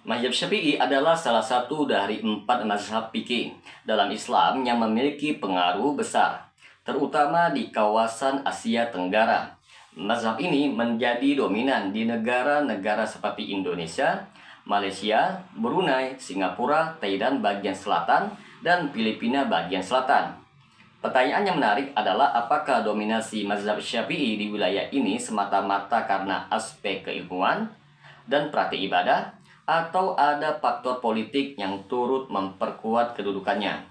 Mazhab Syafi'i adalah salah satu dari 4 mazhab fikih dalam Islam yang memiliki pengaruh besar, terutama di kawasan Asia Tenggara. Mazhab ini menjadi dominan di negara-negara seperti Indonesia, Malaysia, Brunei, Singapura, Thailand bagian selatan, dan Filipina bagian selatan. Pertanyaan yang menarik adalah apakah dominasi mazhab Syafi'i di wilayah ini semata-mata karena aspek keilmuan dan praktik ibadah, atau ada faktor politik yang turut memperkuat kedudukannya.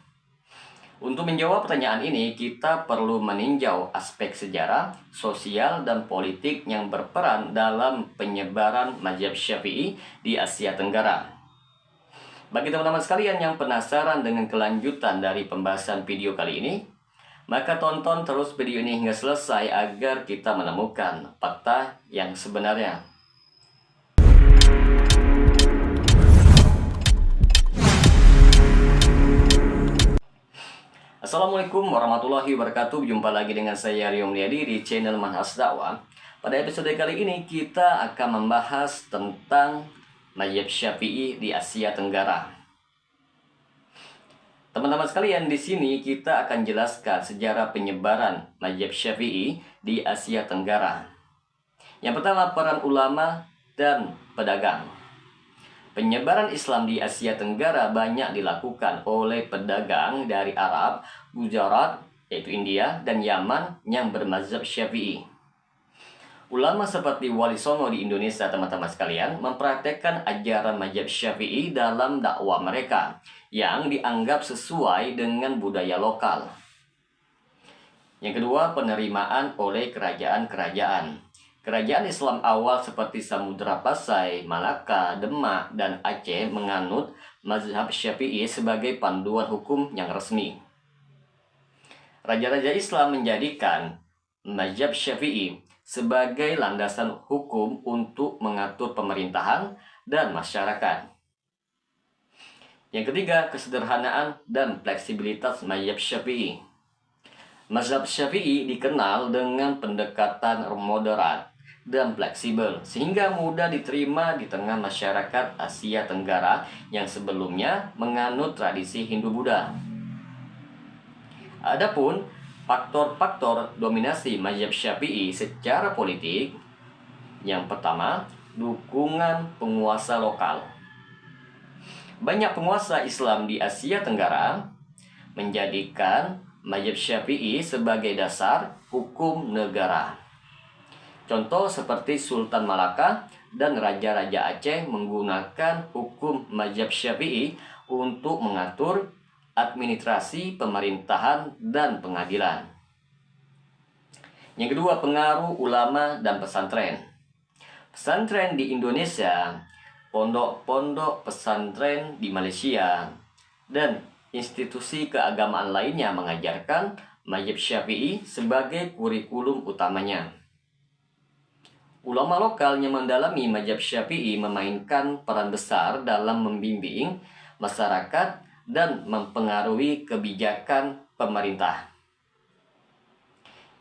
Untuk menjawab pertanyaan ini, kita perlu meninjau aspek sejarah, sosial, dan politik yang berperan dalam penyebaran mazhab Syafi'i di Asia Tenggara. Bagi teman-teman sekalian yang penasaran dengan kelanjutan dari pembahasan video kali ini, maka tonton terus video ini hingga selesai agar kita menemukan fakta yang sebenarnya. Assalamualaikum warahmatullahi wabarakatuh. Jumpa lagi dengan saya Rio Mulyadi di channel Manhaj Dakwah. Pada episode kali ini kita akan membahas tentang mazhab Syafi'i di Asia Tenggara. Teman-teman sekalian, di sini kita akan jelaskan sejarah penyebaran mazhab Syafi'i di Asia Tenggara. Yang pertama, peran ulama dan pedagang. Penyebaran Islam di Asia Tenggara banyak dilakukan oleh pedagang dari Arab, Gujarat, yaitu India, dan Yaman yang bermazhab Syafi'i. Ulama seperti Wali Songo di Indonesia, teman-teman sekalian, mempraktekkan ajaran mazhab Syafi'i dalam dakwah mereka yang dianggap sesuai dengan budaya lokal. Yang kedua, penerimaan oleh kerajaan-kerajaan. Kerajaan Islam awal seperti Samudra Pasai, Malaka, Demak, dan Aceh menganut mazhab Syafi'i sebagai panduan hukum yang resmi. Raja-raja Islam menjadikan mazhab Syafi'i sebagai landasan hukum untuk mengatur pemerintahan dan masyarakat. Yang ketiga, kesederhanaan dan fleksibilitas mazhab Syafi'i. Mazhab Syafi'i dikenal dengan pendekatan moderat dan fleksibel, sehingga mudah diterima di tengah masyarakat Asia Tenggara yang sebelumnya menganut tradisi Hindu-Buddha. Adapun faktor-faktor dominasi mazhab Syafi'i secara politik, yang pertama, dukungan penguasa lokal. Banyak penguasa Islam di Asia Tenggara menjadikan mazhab Syafi'i sebagai dasar hukum negara. Contoh seperti Sultan Malaka dan Raja-Raja Aceh menggunakan hukum mazhab Syafi'i untuk mengatur administrasi pemerintahan dan pengadilan. Yang kedua, pengaruh ulama dan pesantren. Pesantren di Indonesia, pondok-pondok pesantren di Malaysia, dan institusi keagamaan lainnya mengajarkan mazhab Syafi'i sebagai kurikulum utamanya. Ulama lokal yang mendalami mazhab Syafi'i memainkan peran besar dalam membimbing masyarakat dan mempengaruhi kebijakan pemerintah.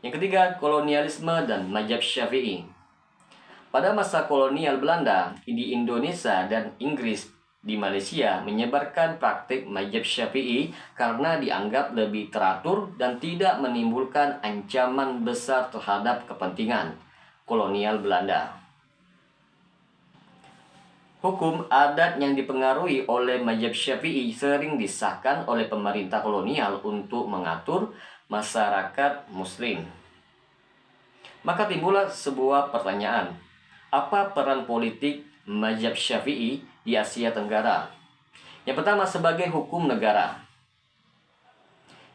Yang ketiga, kolonialisme dan mazhab Syafi'i. Pada masa kolonial Belanda di Indonesia dan Inggris di Malaysia menyebarkan praktik mazhab Syafi'i karena dianggap lebih teratur dan tidak menimbulkan ancaman besar terhadap kepentingan kolonial Belanda. Hukum adat yang dipengaruhi oleh mazhab Syafi'i sering disahkan oleh pemerintah kolonial untuk mengatur masyarakat Muslim. Maka timbullah sebuah pertanyaan, apa peran politik mazhab Syafi'i di Asia Tenggara? Yang pertama, sebagai hukum negara.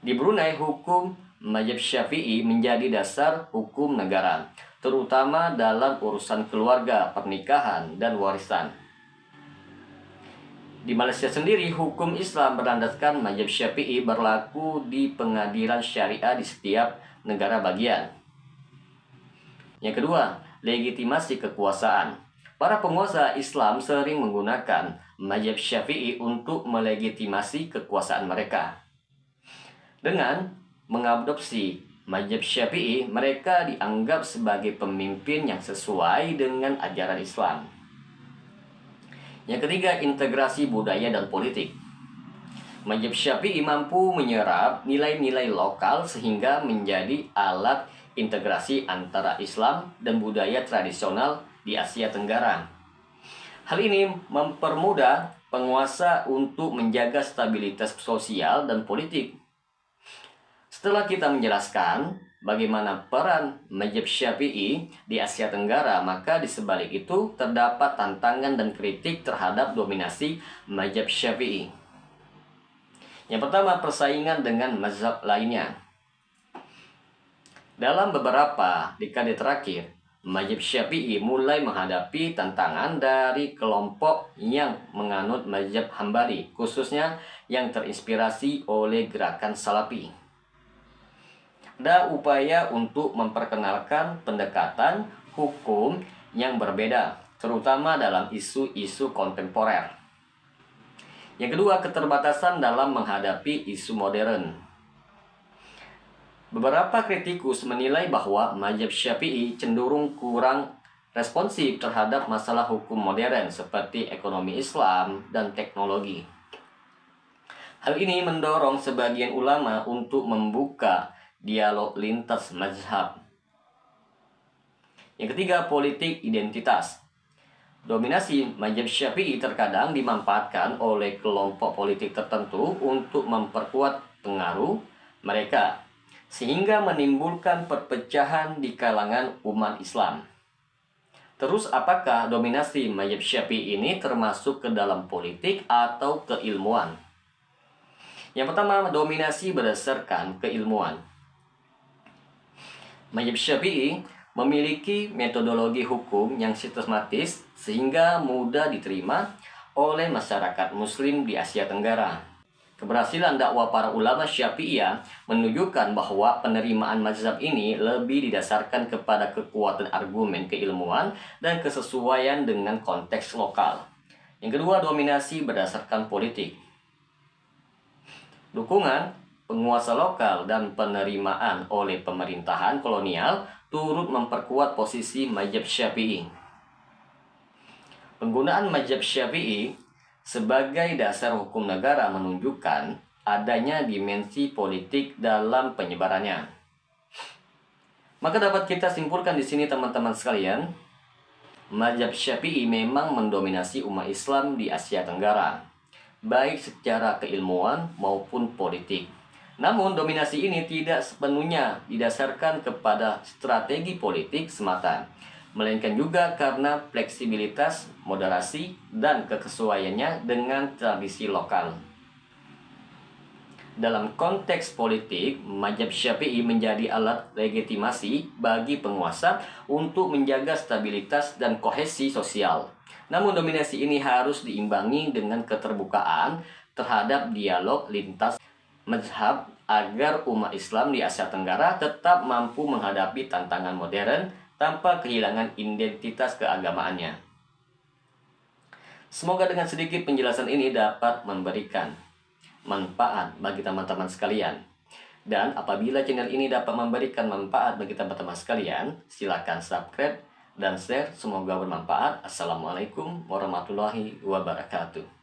Di Brunei, hukum mazhab Syafi'i menjadi dasar hukum negara, terutama dalam urusan keluarga, pernikahan, dan warisan. Di Malaysia sendiri, hukum Islam berlandaskan mazhab Syafi'i berlaku di pengadilan syariah di setiap negara bagian. Yang kedua, legitimasi kekuasaan. Para penguasa Islam sering menggunakan mazhab Syafi'i untuk melegitimasi kekuasaan mereka. Dengan mengadopsi mazhab Syafi'i, mereka dianggap sebagai pemimpin yang sesuai dengan ajaran Islam. Yang ketiga, integrasi budaya dan politik. Mazhab Syafi'i mampu menyerap nilai-nilai lokal sehingga menjadi alat integrasi antara Islam dan budaya tradisional di Asia Tenggara. Hal ini mempermudah penguasa untuk menjaga stabilitas sosial dan politik. Setelah kita menjelaskan bagaimana peran mazhab Syafi'i di Asia Tenggara, maka di sebalik itu terdapat tantangan dan kritik terhadap dominasi mazhab Syafi'i. Yang pertama, persaingan dengan mazhab lainnya. Dalam beberapa dekade terakhir, mazhab Syafi'i mulai menghadapi tantangan dari kelompok yang menganut mazhab Hambali, khususnya yang terinspirasi oleh gerakan Salafi. Ada upaya untuk memperkenalkan pendekatan hukum yang berbeda, terutama dalam isu-isu kontemporer. Yang kedua, keterbatasan dalam menghadapi isu modern. Beberapa kritikus menilai bahwa mazhab Syafi'i cenderung kurang responsif terhadap masalah hukum modern seperti ekonomi Islam dan teknologi. Hal ini mendorong sebagian ulama untuk membuka dialog lintas mazhab. Yang ketiga, politik identitas. Dominasi mazhab Syafi'i terkadang dimanfaatkan oleh kelompok politik tertentu untuk memperkuat pengaruh mereka, sehingga menimbulkan perpecahan di kalangan umat Islam. Terus, apakah dominasi mazhab Syafi'i ini termasuk ke dalam politik atau keilmuan? Yang pertama, dominasi berdasarkan keilmuan. Mazhab Syafi'i memiliki metodologi hukum yang sistematis sehingga mudah diterima oleh masyarakat muslim di Asia Tenggara. Keberhasilan dakwah para ulama Syafi'iyah menunjukkan bahwa penerimaan mazhab ini lebih didasarkan kepada kekuatan argumen keilmuan dan kesesuaian dengan konteks lokal. Yang kedua, dominasi berdasarkan politik. Dukungan penguasa lokal dan penerimaan oleh pemerintahan kolonial turut memperkuat posisi mazhab Syafi'i. Penggunaan mazhab Syafi'i sebagai dasar hukum negara menunjukkan adanya dimensi politik dalam penyebarannya. Maka dapat kita simpulkan di sini teman-teman sekalian, mazhab Syafi'i memang mendominasi umat Islam di Asia Tenggara, baik secara keilmuan maupun politik. Namun dominasi ini tidak sepenuhnya didasarkan kepada strategi politik semata, melainkan juga karena fleksibilitas, moderasi, dan kesesuaiannya dengan tradisi lokal. Dalam konteks politik, mazhab Syafi'i menjadi alat legitimasi bagi penguasa untuk menjaga stabilitas dan kohesi sosial. Namun dominasi ini harus diimbangi dengan keterbukaan terhadap dialog lintas mazhab agar umat Islam di Asia Tenggara tetap mampu menghadapi tantangan modern tanpa kehilangan identitas keagamaannya. Semoga dengan sedikit penjelasan ini dapat memberikan manfaat bagi teman-teman sekalian. Dan apabila channel ini dapat memberikan manfaat bagi teman-teman sekalian, silakan subscribe dan share. Semoga bermanfaat. Assalamualaikum warahmatullahi wabarakatuh.